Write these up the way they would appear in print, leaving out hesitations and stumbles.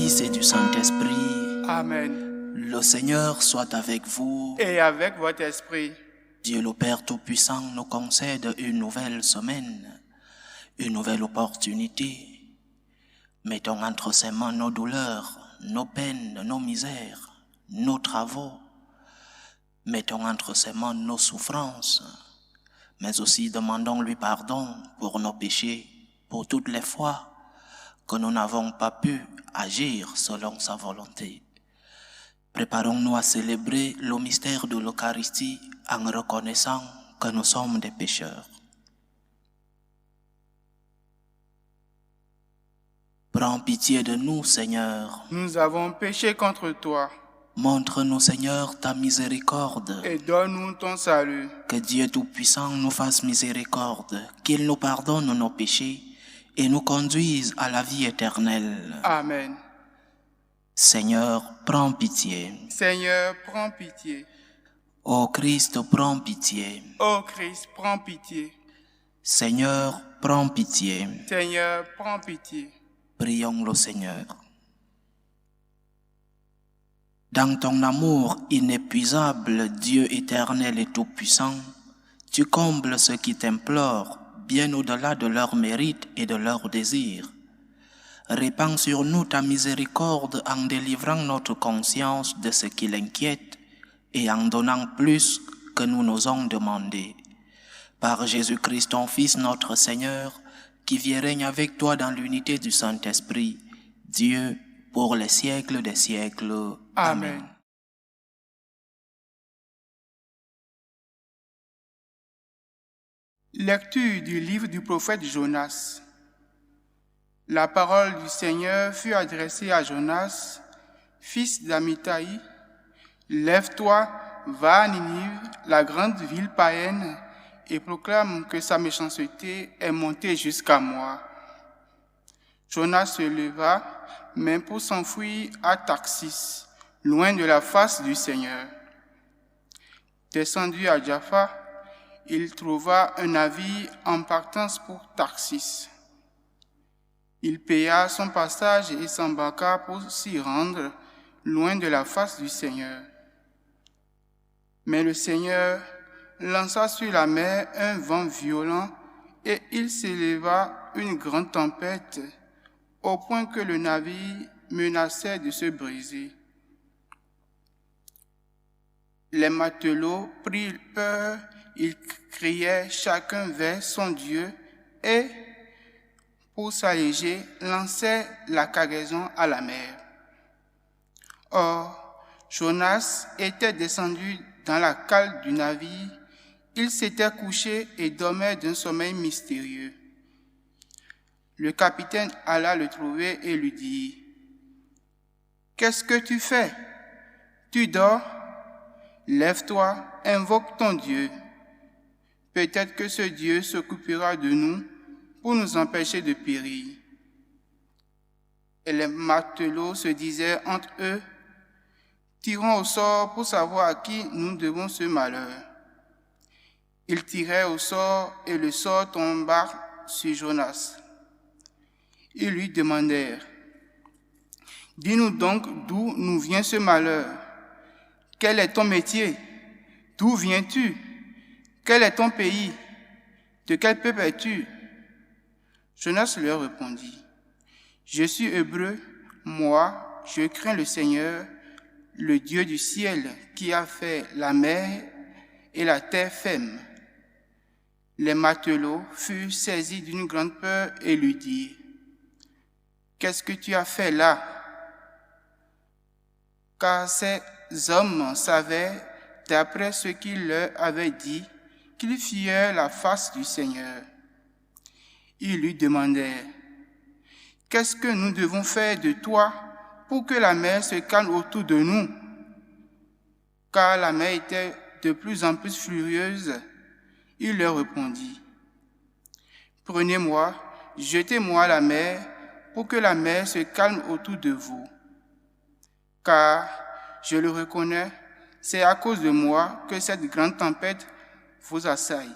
Fils et du Saint-Esprit. Amen. Le Seigneur soit avec vous. Et avec votre esprit. Dieu le Père Tout-Puissant nous concède une nouvelle semaine, une nouvelle opportunité. Mettons entre ses mains nos douleurs, nos peines, nos misères, nos travaux. Mettons entre ses mains nos souffrances, mais aussi demandons-lui pardon pour nos péchés, pour toutes les fois que nous n'avons pas pu agir selon sa volonté. Préparons-nous à célébrer le mystère de l'Eucharistie en reconnaissant que nous sommes des pécheurs. Prends pitié de nous, Seigneur. Nous avons péché contre toi. Montre-nous, Seigneur, ta miséricorde. Et donne-nous ton salut. Que Dieu Tout-Puissant nous fasse miséricorde, qu'il nous pardonne nos péchés et nous conduise à la vie éternelle. Amen. Seigneur, prends pitié. Seigneur, prends pitié. Ô Christ, prends pitié. Ô Christ, prends pitié. Seigneur, prends pitié. Seigneur, prends pitié. Prions le Seigneur. Dans ton amour inépuisable, Dieu éternel et tout-puissant, tu combles ceux qui t'implorent, bien au-delà de leurs mérites et de leurs désirs. Répands sur nous ta miséricorde en délivrant notre conscience de ce qui l'inquiète et en donnant plus que nous n'osons demander. Par Jésus-Christ, ton Fils, notre Seigneur, qui vit et règne avec toi dans l'unité du Saint-Esprit, Dieu, pour les siècles des siècles. Amen. Lecture du livre du prophète Jonas. La parole du Seigneur fut adressée à Jonas, fils d'Amittai. Lève-toi, va à Ninive, la grande ville païenne, et proclame que sa méchanceté est montée jusqu'à moi. Jonas se leva, mais pour s'enfuir à Tarsis, loin de la face du Seigneur. Descendu à Jaffa, il trouva un navire en partance pour Tarsis. Il paya son passage et s'embarqua pour s'y rendre, loin de la face du Seigneur. Mais le Seigneur lança sur la mer un vent violent et il s'éleva une grande tempête, au point que le navire menaçait de se briser. Les matelots prirent peur, ils criaient chacun vers son Dieu et, pour s'alléger, lançaient la cargaison à la mer. Or, Jonas était descendu dans la cale du navire, il s'était couché et dormait d'un sommeil mystérieux. Le capitaine alla le trouver et lui dit : « Qu'est-ce que tu fais ? Tu dors ? Lève-toi, invoque ton Dieu. Peut-être que ce Dieu s'occupera de nous pour nous empêcher de périr. » Et les matelots se disaient entre eux : « Tirons au sort pour savoir à qui nous devons ce malheur. » Ils tiraient au sort et le sort tomba sur Jonas. Ils lui demandèrent : « Dis-nous donc d'où nous vient ce malheur. Quel est ton métier ? D'où viens-tu ? Quel est ton pays ? De quel peuple es-tu ? » Jonas leur répondit : « Je suis hébreu, moi, je crains le Seigneur, le Dieu du ciel, qui a fait la mer et la terre ferme. » Les matelots furent saisis d'une grande peur et lui dirent : « Qu'est-ce que tu as fait là ? » Car ces hommes savaient, d'après ce qu'il leur avait dit, qu'ils fuyaient la face du Seigneur. Ils lui demandèrent : « Qu'est-ce que nous devons faire de toi pour que la mer se calme autour de nous ? » Car la mer était de plus en plus furieuse. Il leur répondit : « Prenez-moi, jetez-moi à la mer pour que la mer se calme autour de vous. Car, je le reconnais, c'est à cause de moi que cette grande tempête vous assaille. »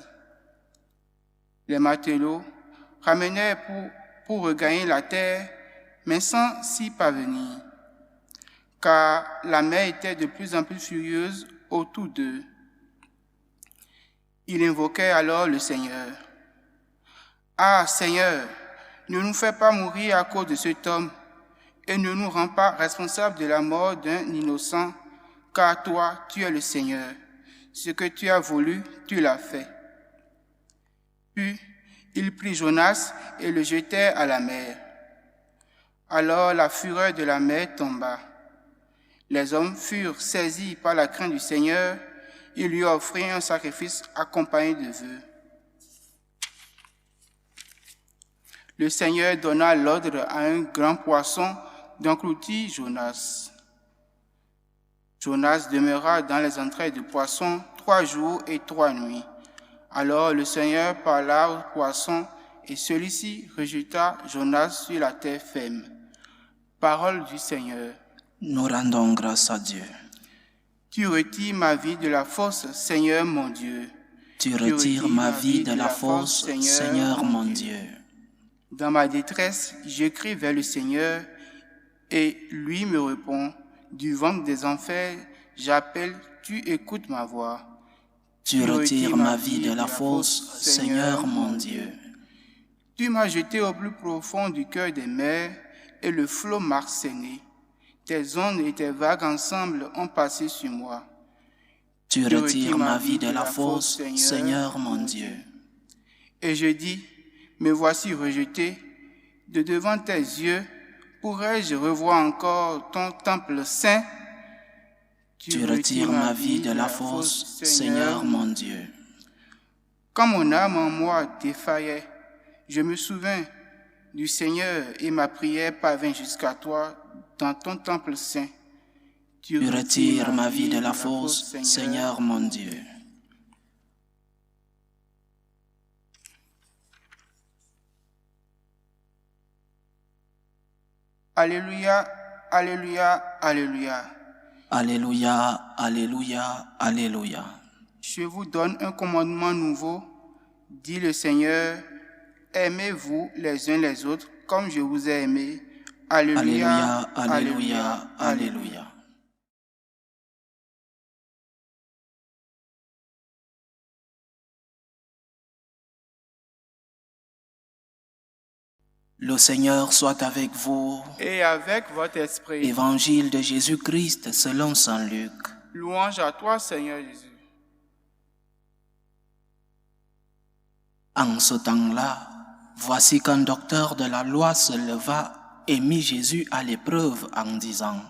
Les matelots ramenèrent pour regagner la terre, mais sans s'y parvenir, car la mer était de plus en plus furieuse autour d'eux. Il invoquait alors le Seigneur. « Ah, Seigneur, ne nous fais pas mourir à cause de cet homme et ne nous rends pas responsables de la mort d'un innocent, car toi, tu es le Seigneur. Ce que tu as voulu, tu l'as fait. » Puis, il prit Jonas et le jetait à la mer. Alors la fureur de la mer tomba. Les hommes furent saisis par la crainte du Seigneur. Ils lui offrirent un sacrifice accompagné de vœux. Le Seigneur donna l'ordre à un grand poisson d'engloutir Jonas. Jonas demeura dans les entrailles du poisson 3 jours et 3 nuits. Alors le Seigneur parla au poisson et celui-ci rejeta Jonas sur la terre ferme. Parole du Seigneur. Nous rendons grâce à Dieu. Tu retires ma vie de la fosse, Seigneur mon Dieu. Tu retires ma vie de la fosse, Seigneur mon Dieu. Dans ma détresse, je crie vers le Seigneur et lui me répond. Du ventre des enfers, j'appelle, tu écoutes ma voix. Tu retires ma vie de la fosse, Seigneur mon Dieu. Tu m'as jeté au plus profond du cœur des mers et le flot m'a saigné. Tes ondes et tes vagues ensemble ont passé sur moi. Tu retires ma vie de la fosse, Seigneur mon Dieu. Et je dis, me voici rejeté, de devant tes yeux, pourrais-je revoir encore ton temple saint? Tu retires ma vie de la fosse, Seigneur mon Dieu. Quand mon âme en moi défaillait, je me souvins du Seigneur et ma prière parvint jusqu'à toi dans ton temple saint. Tu retires ma vie de la fosse, Seigneur mon Dieu. Alléluia, alléluia, alléluia. Alléluia, alléluia, alléluia. Je vous donne un commandement nouveau, dit le Seigneur. Aimez-vous les uns les autres comme je vous ai aimé. Alléluia, alléluia, alléluia, alléluia. Le Seigneur soit avec vous. Et avec votre esprit. Évangile de Jésus-Christ selon saint Luc. Louange à toi, Seigneur Jésus. En ce temps-là, voici qu'un docteur de la loi se leva et mit Jésus à l'épreuve en disant :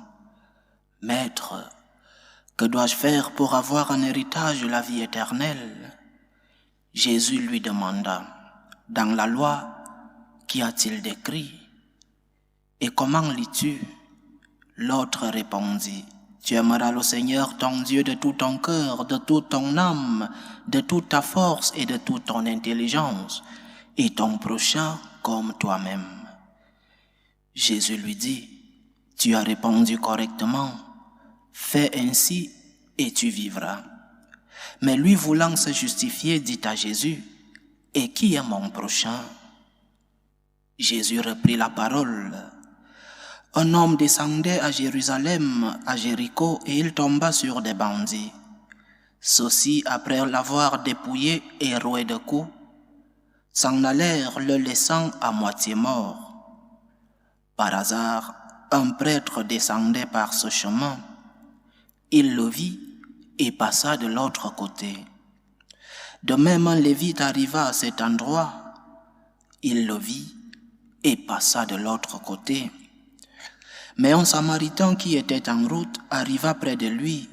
« Maître, que dois-je faire pour avoir en héritage la vie éternelle ?» Jésus lui demanda : « Dans la loi, qu'y a-t-il d'écrit ? Et comment lis-tu ? » L'autre répondit : « Tu aimeras le Seigneur ton Dieu de tout ton cœur, de toute ton âme, de toute ta force et de toute ton intelligence, et ton prochain comme toi-même. » Jésus lui dit : « Tu as répondu correctement, fais ainsi et tu vivras. » Mais lui voulant se justifier, dit à Jésus : « Et qui est mon prochain ? » Jésus reprit la parole. Un homme descendait à Jérusalem, à Jéricho, et il tomba sur des bandits. Ceux-ci, après l'avoir dépouillé et roué de coups, s'en allèrent, le laissant à moitié mort. Par hasard, un prêtre descendait par ce chemin. Il le vit et passa de l'autre côté. De même, un Lévite arriva à cet endroit. Il le vit et passa de l'autre côté. Mais un Samaritain qui était en route arriva près de lui.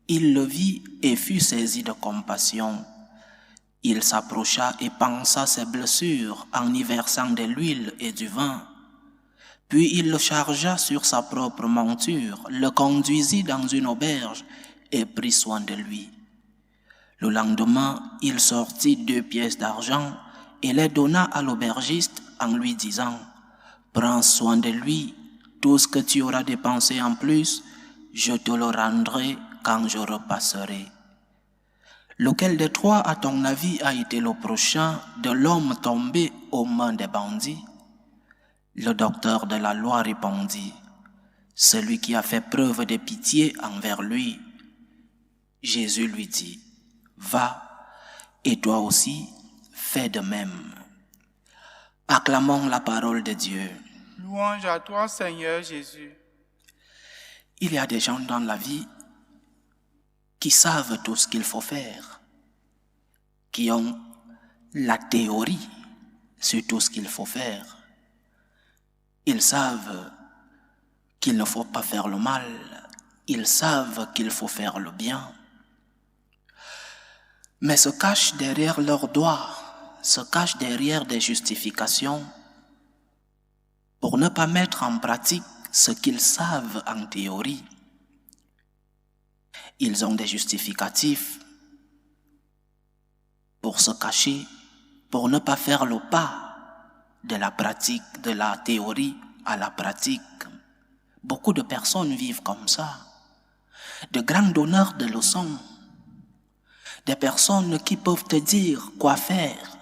Il le vit et fut saisi de compassion. Il s'approcha et pansa ses blessures en y versant de l'huile et du vin. Puis il le chargea sur sa propre monture, le conduisit dans une auberge et prit soin de lui. Le lendemain, il sortit 2 pièces d'argent et les donna à l'aubergiste en lui disant : « Prends soin de lui, tout ce que tu auras dépensé en plus, je te le rendrai quand je repasserai. » Lequel des 3, à ton avis, a été le prochain de l'homme tombé aux mains des bandits ? Le docteur de la loi répondit, celui qui a fait preuve de pitié envers lui. Jésus lui dit, va, et toi aussi, fais de même. Acclamons la parole de Dieu. Louange à toi, Seigneur Jésus. Il y a des gens dans la vie qui savent tout ce qu'il faut faire, qui ont la théorie sur tout ce qu'il faut faire. Ils savent qu'il ne faut pas faire le mal, ils savent qu'il faut faire le bien, mais se cachent derrière leurs doigts, se cachent derrière des justifications pour ne pas mettre en pratique ce qu'ils savent en théorie. Ils ont des justificatifs pour se cacher, pour ne pas faire le pas de la pratique, de la théorie à la pratique. Beaucoup de personnes vivent comme ça. De grands donneurs de leçons. Des personnes qui peuvent te dire quoi faire.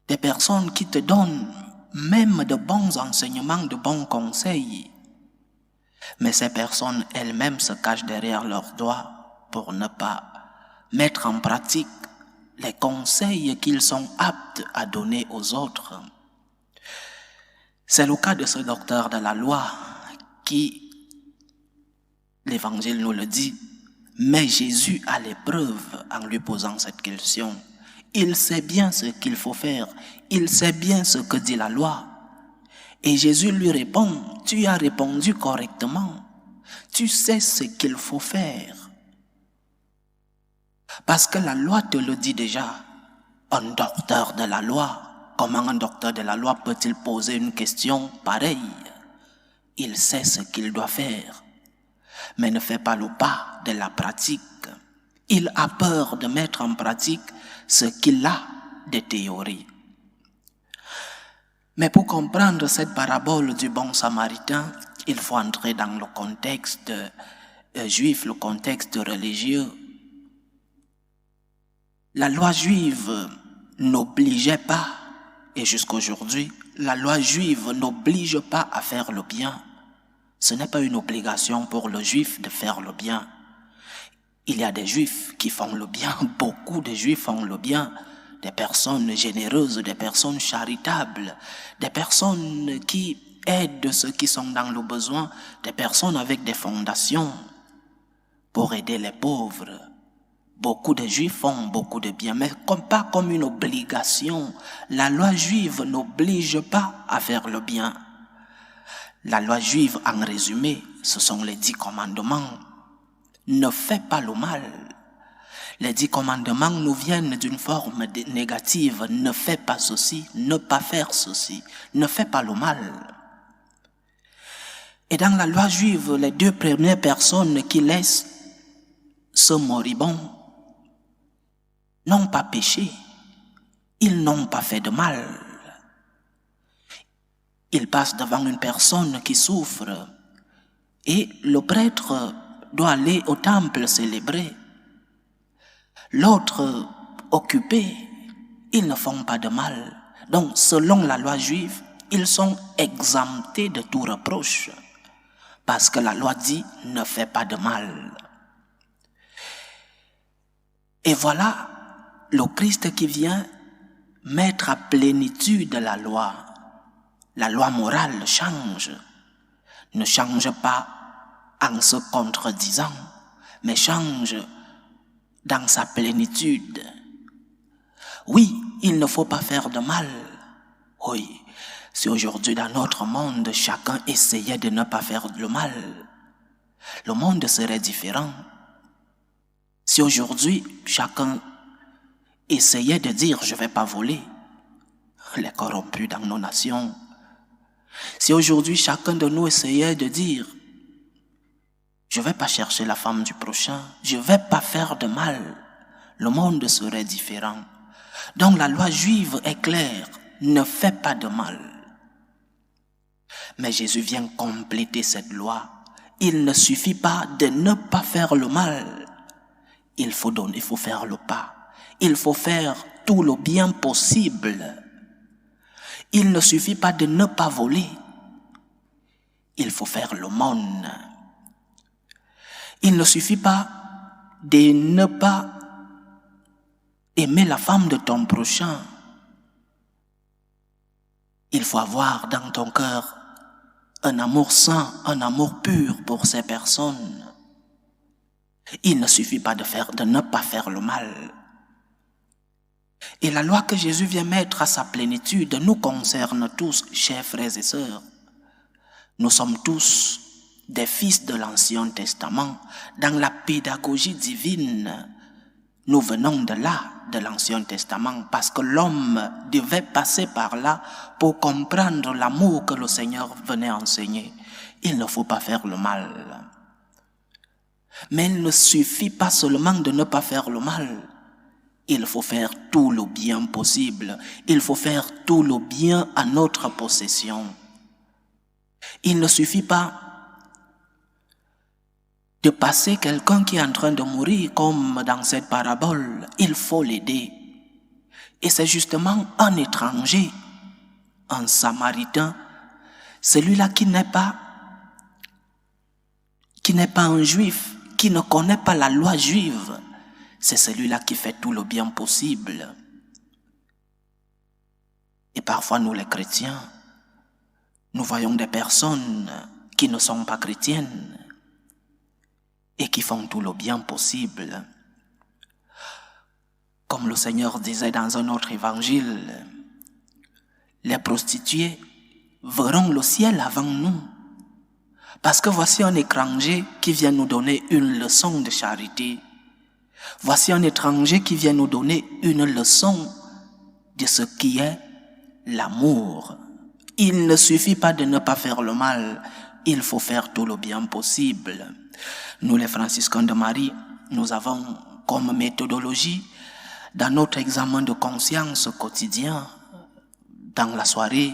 Des personnes qui te donnent même de bons enseignements, de bons conseils. Mais ces personnes elles-mêmes se cachent derrière leurs doigts pour ne pas mettre en pratique les conseils qu'ils sont aptes à donner aux autres. C'est le cas de ce docteur de la loi qui, l'Évangile nous le dit, met Jésus à l'épreuve en lui posant cette question. Il sait bien ce qu'il faut faire, il sait bien ce que dit la loi. Et Jésus lui répond, tu as répondu correctement, tu sais ce qu'il faut faire. Parce que la loi te le dit déjà. Un docteur de la loi, comment un docteur de la loi peut-il poser une question pareille? Il sait ce qu'il doit faire, mais ne fait pas le pas de la pratique. Il a peur de mettre en pratique ce qu'il a de théorie. Mais pour comprendre cette parabole du bon samaritain, il faut entrer dans le contexte juif, le contexte religieux. La loi juive n'obligeait pas, et jusqu'aujourd'hui, la loi juive n'oblige pas à faire le bien. Ce n'est pas une obligation pour le juif de faire le bien. Il y a des juifs qui font le bien, beaucoup de juifs font le bien, des personnes généreuses, des personnes charitables, des personnes qui aident ceux qui sont dans le besoin, des personnes avec des fondations pour aider les pauvres. Beaucoup de juifs font beaucoup de bien, mais pas comme une obligation. La loi juive n'oblige pas à faire le bien. La loi juive, en résumé, ce sont les 10 commandements. Ne fais pas le mal. Les 10 commandements nous viennent d'une forme négative. Ne fais pas ceci, ne pas faire ceci, ne fais pas le mal. Et dans la loi juive, les 2 premières personnes qui laissent ce moribond n'ont pas péché, ils n'ont pas fait de mal. Ils passent devant une personne qui souffre et le prêtre doit aller au temple célébrer. L'autre occupé, ils ne font pas de mal. Donc, selon la loi juive, ils sont exemptés de tout reproche parce que la loi dit « ne fais pas de mal ». Et voilà le Christ qui vient mettre à plénitude la loi. La loi morale change. Ne change pas en se contredisant, mais change dans sa plénitude. Oui, il ne faut pas faire de mal. Oui, si aujourd'hui dans notre monde, chacun essayait de ne pas faire le mal, le monde serait différent. Si aujourd'hui, chacun essayait de dire « je ne vais pas voler », les corrompus dans nos nations. Si aujourd'hui, chacun de nous essayait de dire « je ne vais pas chercher la femme du prochain, je ne vais pas faire de mal », le monde serait différent. Donc la loi juive est claire, ne fais pas de mal. Mais Jésus vient compléter cette loi. Il ne suffit pas de ne pas faire le mal. Il faut faire le pas. Il faut faire tout le bien possible. Il ne suffit pas de ne pas voler. Il faut faire l'aumône. Il ne suffit pas de ne pas aimer la femme de ton prochain. Il faut avoir dans ton cœur un amour saint, un amour pur pour ces personnes. Il ne suffit pas de ne pas faire le mal. Et la loi que Jésus vient mettre à sa plénitude nous concerne tous, chers frères et sœurs. Nous sommes tous des fils de l'Ancien Testament. Dans la pédagogie divine, nous venons de là, de l'Ancien Testament, parce que l'homme devait passer par là pour comprendre l'amour que le Seigneur venait enseigner. Il ne faut pas faire le mal. Mais il ne suffit pas seulement de ne pas faire le mal. Il faut faire tout le bien possible. Il faut faire tout le bien à notre possession. Il ne suffit pas de passer quelqu'un qui est en train de mourir, comme dans cette parabole. Il faut l'aider. Et c'est justement un étranger, un Samaritain, celui-là qui n'est pas un juif, qui ne connaît pas la loi juive. C'est celui-là qui fait tout le bien possible. Et parfois, nous les chrétiens, nous voyons des personnes qui ne sont pas chrétiennes et qui font tout le bien possible. Comme le Seigneur disait dans un autre évangile, les prostituées verront le ciel avant nous. Parce que voici un étranger qui vient nous donner une leçon de charité. Voici un étranger qui vient nous donner une leçon de ce qui est l'amour. Il ne suffit pas de ne pas faire le mal, il faut faire tout le bien possible. Nous, les franciscains de Marie, nous avons comme méthodologie, dans notre examen de conscience quotidien, dans la soirée,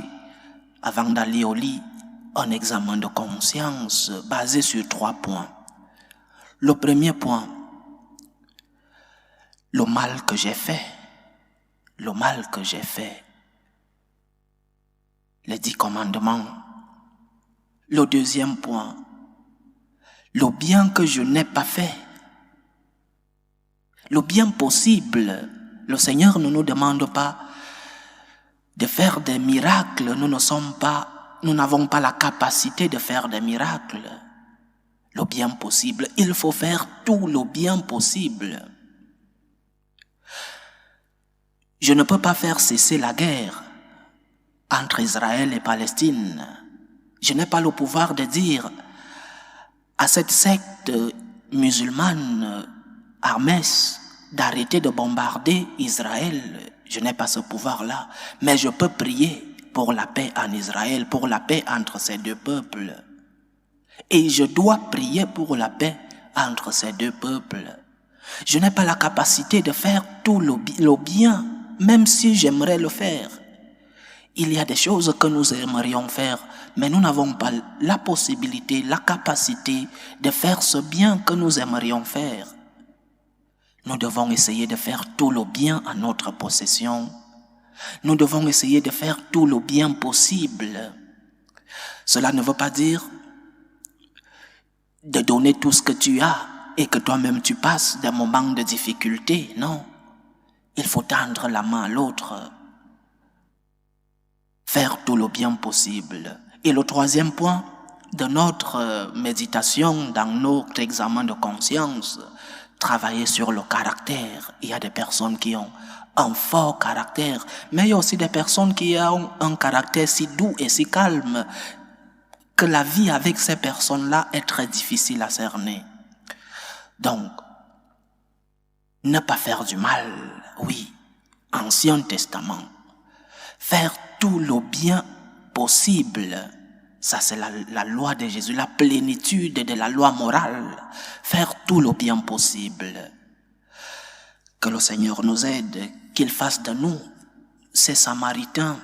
avant d'aller au lit, un examen de conscience basé sur 3 points. Le premier point, le mal que j'ai fait. Le mal que j'ai fait. Les 10 commandements. Le deuxième point, le bien que je n'ai pas fait. Le bien possible. Le Seigneur ne nous demande pas de faire des miracles. Nous n'avons pas la capacité de faire des miracles. Le bien possible. Il faut faire tout le bien possible. Je ne peux pas faire cesser la guerre entre Israël et Palestine. Je n'ai pas le pouvoir de dire à cette secte musulmane, Hermès, d'arrêter de bombarder Israël. Je n'ai pas ce pouvoir-là. Mais je peux prier pour la paix en Israël, pour la paix entre ces deux peuples. Et je dois prier pour la paix entre ces deux peuples. Je n'ai pas la capacité de faire tout le bien, même si j'aimerais le faire. Il y a des choses que nous aimerions faire, mais nous n'avons pas la possibilité, la capacité de faire ce bien que nous aimerions faire. Nous devons essayer de faire tout le bien à notre possession. Nous devons essayer de faire tout le bien possible. Cela ne veut pas dire de donner tout ce que tu as et que toi-même tu passes des moments de difficulté. Non. Il faut tendre la main à l'autre. Faire tout le bien possible. Et le troisième point de notre méditation dans notre examen de conscience, travailler sur le caractère. Il y a des personnes qui ont un fort caractère, mais il y a aussi des personnes qui ont un caractère si doux et si calme que la vie avec ces personnes-là est très difficile à cerner. Donc, ne pas faire du mal, oui, Ancien Testament. Faire tout le bien possible, ça c'est la loi de Jésus, la plénitude de la loi morale. Faire tout le bien possible. Que le Seigneur nous aide, qu'il fasse de nous ces Samaritains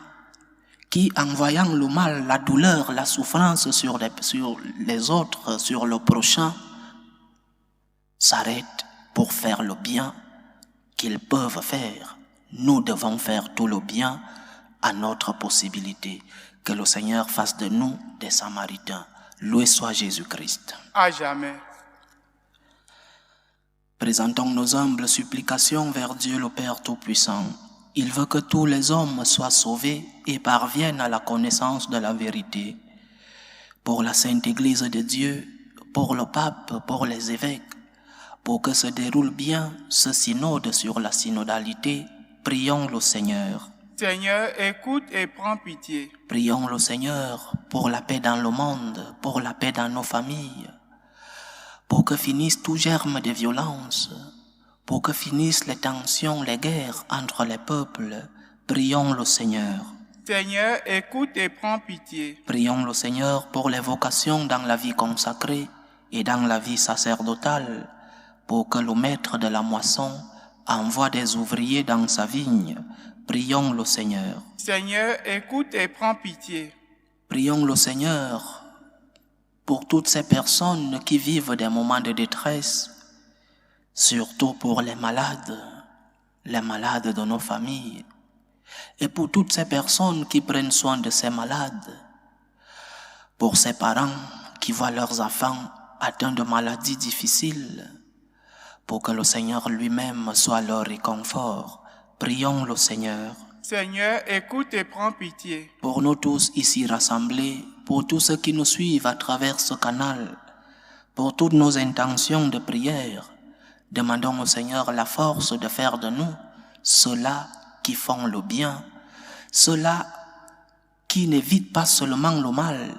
qui, en voyant le mal, la douleur, la souffrance sur les autres, sur le prochain, s'arrêtent pour faire le bien qu'ils peuvent faire. Nous devons faire tout le bien à notre possibilité. Que le Seigneur fasse de nous des Samaritains. Loué soit Jésus-Christ. À jamais. Présentons nos humbles supplications vers Dieu le Père Tout-Puissant. Il veut que tous les hommes soient sauvés et parviennent à la connaissance de la vérité. Pour la Sainte Église de Dieu, pour le pape, pour les évêques, pour que se déroule bien ce synode sur la synodalité, prions le Seigneur. Seigneur, écoute et prends pitié. Prions le Seigneur pour la paix dans le monde, pour la paix dans nos familles, pour que finisse tout germe de violence, pour que finissent les tensions, les guerres entre les peuples. Prions le Seigneur. Seigneur, écoute et prends pitié. Prions le Seigneur pour les vocations dans la vie consacrée et dans la vie sacerdotale, pour que le maître de la moisson envoie des ouvriers dans sa vigne. Prions le Seigneur. Seigneur, écoute et prends pitié. Prions le Seigneur pour toutes ces personnes qui vivent des moments de détresse, surtout pour les malades de nos familles, et pour toutes ces personnes qui prennent soin de ces malades, pour ces parents qui voient leurs enfants atteints de maladies difficiles, pour que le Seigneur lui-même soit leur réconfort. Prions le Seigneur. Seigneur, écoute et prends pitié. Pour nous tous ici rassemblés, pour tous ceux qui nous suivent à travers ce canal, pour toutes nos intentions de prière, demandons au Seigneur la force de faire de nous ceux-là qui font le bien, ceux-là qui n'évitent pas seulement le mal,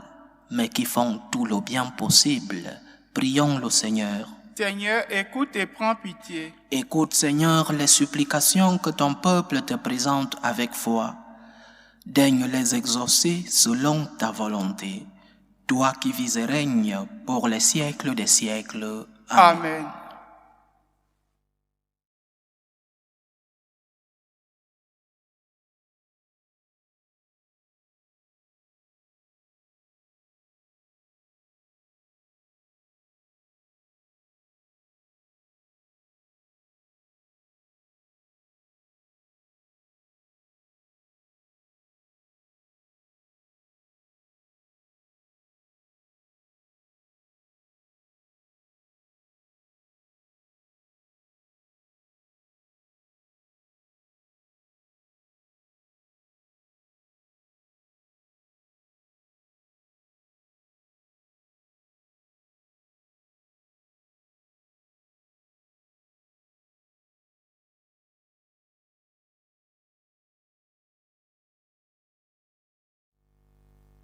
mais qui font tout le bien possible. Prions le Seigneur. Seigneur, écoute et prends pitié. Écoute, Seigneur, les supplications que ton peuple te présente avec foi. Daigne les exaucer selon ta volonté. Toi qui vis et règnes pour les siècles des siècles. Amen.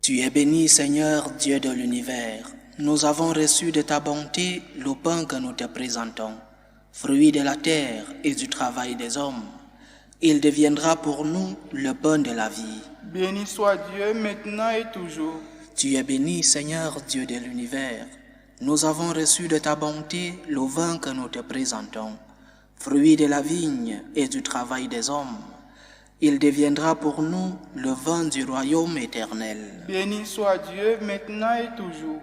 Tu es béni, Seigneur, Dieu de l'univers. Nous avons reçu de ta bonté le pain que nous te présentons, fruit de la terre et du travail des hommes. Il deviendra pour nous le pain de la vie. Béni soit Dieu maintenant et toujours. Tu es béni, Seigneur, Dieu de l'univers. Nous avons reçu de ta bonté le vin que nous te présentons, fruit de la vigne et du travail des hommes. Il deviendra pour nous le vin du royaume éternel. Béni soit Dieu maintenant et toujours.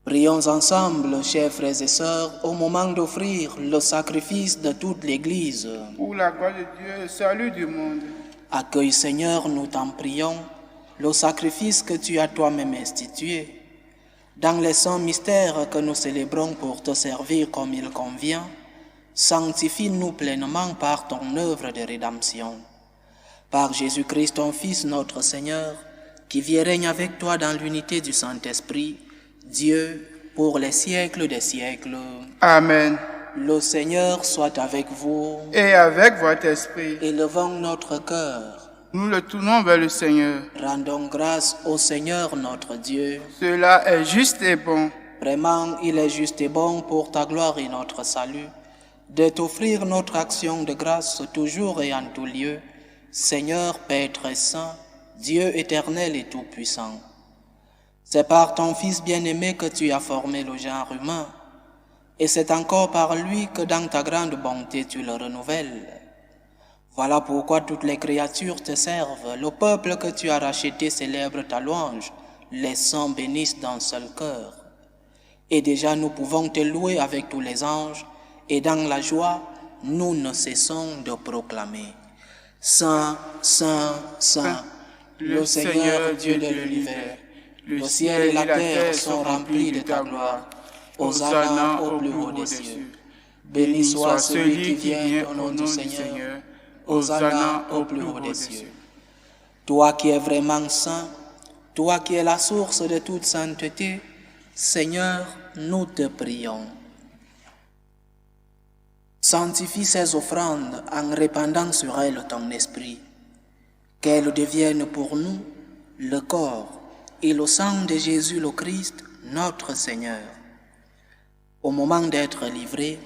Prions ensemble, chers frères et sœurs, au moment d'offrir le sacrifice de toute l'Église. Pour la gloire de Dieu et le salut du monde. Accueille, Seigneur, nous t'en prions, le sacrifice que tu as toi-même institué. Dans les saints mystères que nous célébrons pour te servir comme il convient, sanctifie-nous pleinement par ton œuvre de rédemption. Par Jésus-Christ, ton Fils, notre Seigneur, qui vit et règne avec toi dans l'unité du Saint-Esprit, Dieu, pour les siècles des siècles. Amen. Le Seigneur soit avec vous. Et avec votre esprit. Élevons notre cœur. Nous le tournons vers le Seigneur. Rendons grâce au Seigneur notre Dieu. Cela est juste et bon. Vraiment, il est juste et bon pour ta gloire et notre salut, de t'offrir notre action de grâce toujours et en tout lieu, Seigneur, Père très saint, Dieu éternel et tout-puissant. C'est par ton Fils bien-aimé que tu as formé le genre humain, et c'est encore par lui que dans ta grande bonté tu le renouvelles. Voilà pourquoi toutes les créatures te servent. Le peuple que tu as racheté célèbre ta louange. Les saints bénissent d'un seul cœur. Et déjà nous pouvons te louer avec tous les anges, et dans la joie, nous ne cessons de proclamer. Saint, Saint, Saint, le Seigneur Dieu de l'univers, le ciel et la terre sont remplis de ta gloire. Hosanna au plus haut des cieux. Béni soit celui qui vient au nom du Seigneur. Hosanna au plus haut des cieux. Toi qui es vraiment saint, toi qui es la source de toute sainteté, Seigneur, nous te prions. Sanctifie ces offrandes en répandant sur elles ton esprit, qu'elles deviennent pour nous le corps et le sang de Jésus le Christ, notre Seigneur. Au moment d'être livré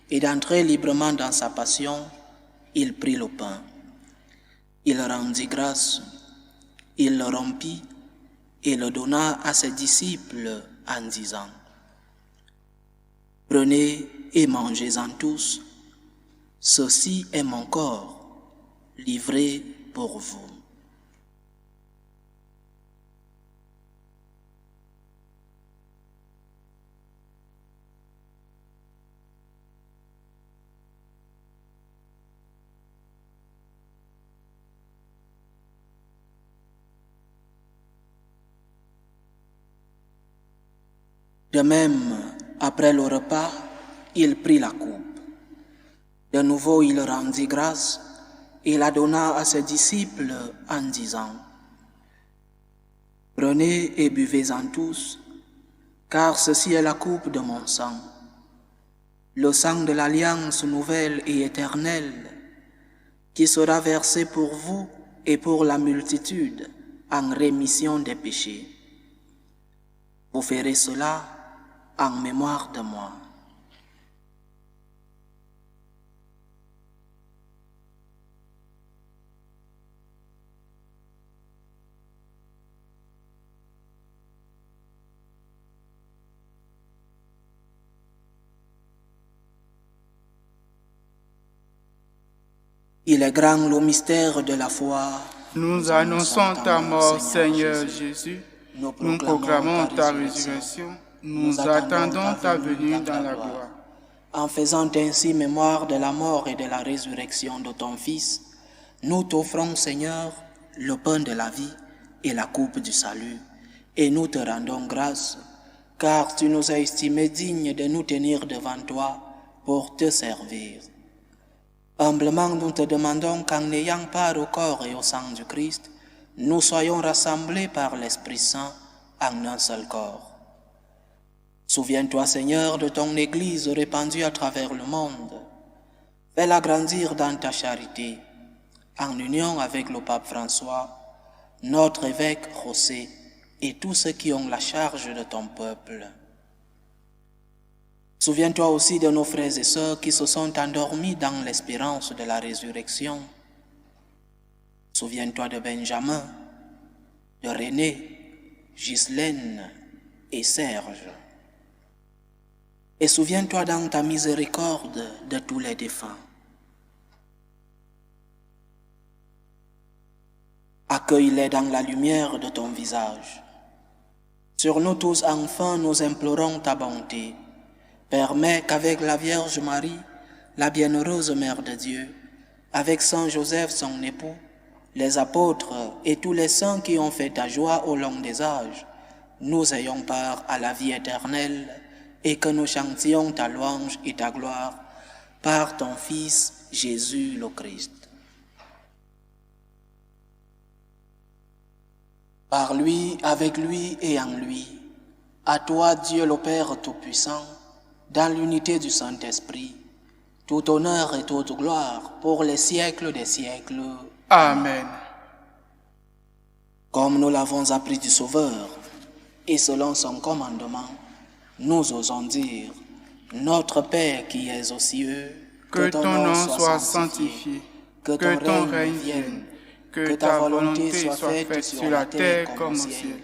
et d'entrer librement dans sa passion, il prit le pain. Il rendit grâce, il le rompit et le donna à ses disciples en disant: Prenez et mangez-en tous, ceci est mon corps, livré pour vous. De même, après le repas, il prit la coupe. De nouveau, il rendit grâce et la donna à ses disciples en disant: Prenez et buvez-en tous, car ceci est la coupe de mon sang, le sang de l'alliance nouvelle et éternelle, qui sera versé pour vous et pour la multitude en rémission des péchés. Vous ferez cela en mémoire de moi. Il est grand le mystère de la foi. Nous annonçons ta mort, Seigneur Jésus. Nous proclamons ta résurrection. Nous attendons ta venue dans la gloire. En faisant ainsi mémoire de la mort et de la résurrection de ton Fils, nous t'offrons, Seigneur, le pain de la vie et la coupe du salut, et nous te rendons grâce, car tu nous as estimés dignes de nous tenir devant toi pour te servir. Humblement, nous te demandons qu'en ayant part au corps et au sang du Christ, nous soyons rassemblés par l'Esprit Saint en un seul corps. Souviens-toi, Seigneur, de ton Église répandue à travers le monde. Fais-la grandir dans ta charité, en union avec le pape François, notre évêque José et tous ceux qui ont la charge de ton peuple. Souviens-toi aussi de nos frères et sœurs qui se sont endormis dans l'espérance de la résurrection. Souviens-toi de Benjamin, de René, Ghislaine et Serge. Et souviens-toi dans ta miséricorde de tous les défunts. Accueille-les dans la lumière de ton visage. Sur nous tous, enfin, nous implorons ta bonté. Permets qu'avec la Vierge Marie, la bienheureuse Mère de Dieu, avec Saint Joseph, son époux, les apôtres et tous les saints qui ont fait ta joie au long des âges, nous ayons part à la vie éternelle et que nous chantions ta louange et ta gloire par ton Fils Jésus le Christ. Par lui, avec lui et en lui, à toi Dieu le Père Tout-Puissant, dans l'unité du Saint-Esprit, tout honneur et toute gloire pour les siècles des siècles. Amen. Comme nous l'avons appris du Sauveur, et selon son commandement, nous osons dire: Notre Père qui es aux cieux, que ton nom soit sanctifié, que ton règne vienne, que ta volonté soit faite sur la terre comme au ciel.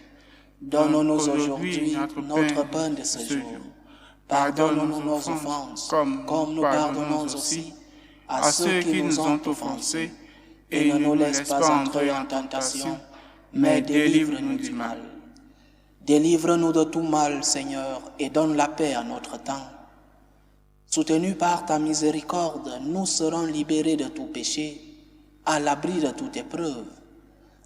Donne-nous aujourd'hui notre pain de ce jour. Pardonne-nous nos offenses, comme nous pardonnons aussi à ceux qui nous ont offensés, et ne nous laisse pas entrer en tentation, mais délivre-nous du mal. Délivre-nous de tout mal, Seigneur, et donne la paix à notre temps. Soutenus par ta miséricorde, nous serons libérés de tout péché, à l'abri de toute épreuve.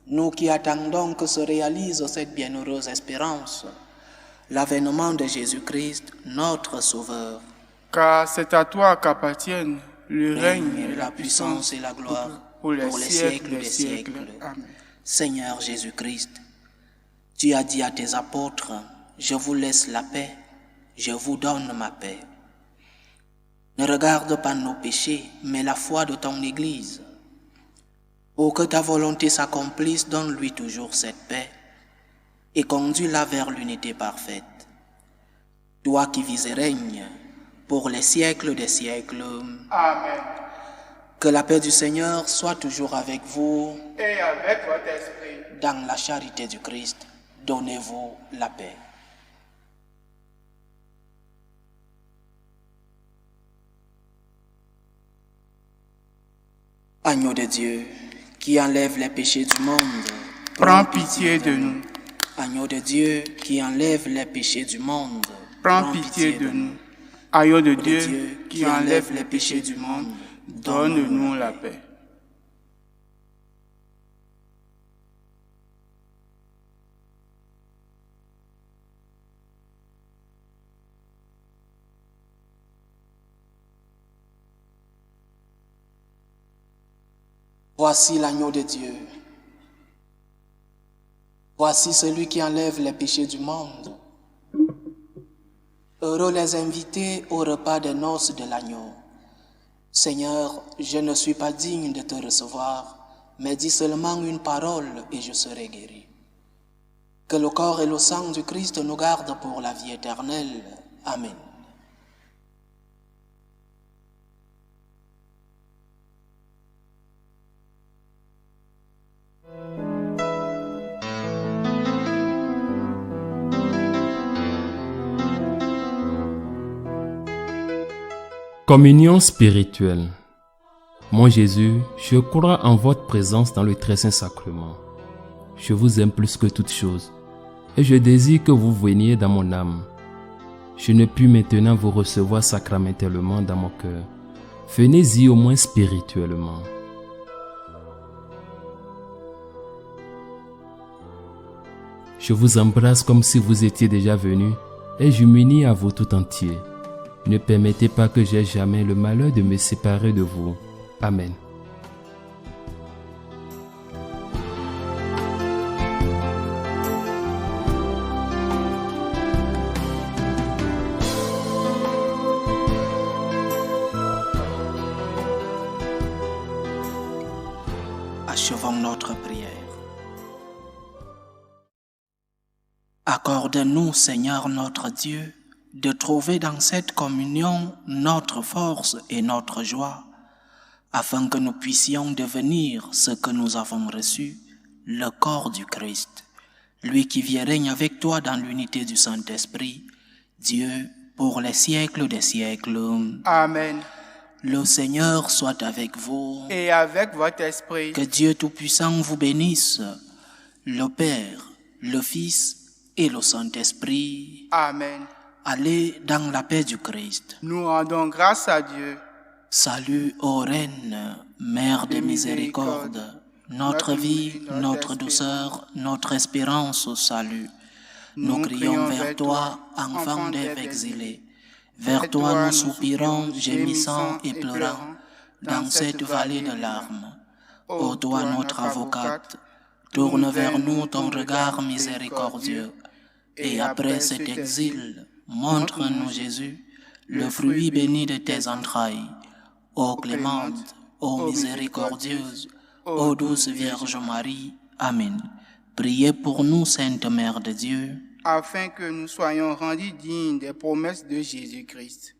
Nous qui attendons que se réalise cette bienheureuse espérance, l'avènement de Jésus-Christ, notre Sauveur. Car c'est à toi qu'appartiennent le règne Et la puissance et la gloire pour les siècles des siècles. Amen. Seigneur Jésus-Christ, tu as dit à tes apôtres, je vous laisse la paix, je vous donne ma paix. Ne regarde pas nos péchés, mais la foi de ton Église. Pour que ta volonté s'accomplisse, donne-lui toujours cette paix et conduis-la vers l'unité parfaite. Toi qui vis et règnes pour les siècles des siècles. Amen. Que la paix du Seigneur soit toujours avec vous. Et avec votre esprit. Dans la charité du Christ, donnez-vous la paix. Agneau de Dieu, qui enlève les péchés du monde, prends pitié de nous. Agneau de Dieu, qui enlève les péchés du monde, prends pitié de nous. Agneau de Dieu, qui enlève les péchés du monde, donne-nous la paix. Voici l'agneau de Dieu. Voici celui qui enlève les péchés du monde. Heureux les invités au repas des noces de l'agneau. Seigneur, je ne suis pas digne de te recevoir, mais dis seulement une parole et je serai guéri. Que le corps et le sang du Christ nous gardent pour la vie éternelle. Amen. Communion spirituelle. Mon Jésus, je crois en votre présence dans le très saint sacrement. Je vous aime plus que toute chose, et je désire que vous veniez dans mon âme. Je ne puis maintenant vous recevoir sacramentellement dans mon cœur. Venez-y au moins spirituellement. Je vous embrasse comme si vous étiez déjà venu, et je m'unis à vous tout entier. Ne permettez pas que j'aie jamais le malheur de me séparer de vous. Amen. Achevons notre prière. Accorde-nous, Seigneur notre Dieu, de trouver dans cette communion notre force et notre joie, afin que nous puissions devenir ce que nous avons reçu, le corps du Christ, lui qui vit et règne avec toi dans l'unité du Saint-Esprit, Dieu, pour les siècles des siècles. Amen. Le Seigneur soit avec vous. Et avec votre esprit. Que Dieu Tout-Puissant vous bénisse, le Père, le Fils et le Saint-Esprit. Amen. Allez dans la paix du Christ. Nous rendons grâce à Dieu. Salut, ô Reine, Mère de miséricorde, notre vie, notre douceur, notre espérance au salut. Nous crions vers toi, enfant d'Ève exilés. Vers toi nous soupirons, gémissant et pleurant, dans cette vallée de larmes. Ô toi notre avocate, tourne vers nous ton regard miséricordieux, et après cet exil, montre-nous Jésus, le fruit béni de tes entrailles. Ô clémente, ô miséricordieuse, ô douce Vierge Marie. Amen. Priez pour nous, Sainte Mère de Dieu, afin que nous soyons rendus dignes des promesses de Jésus-Christ.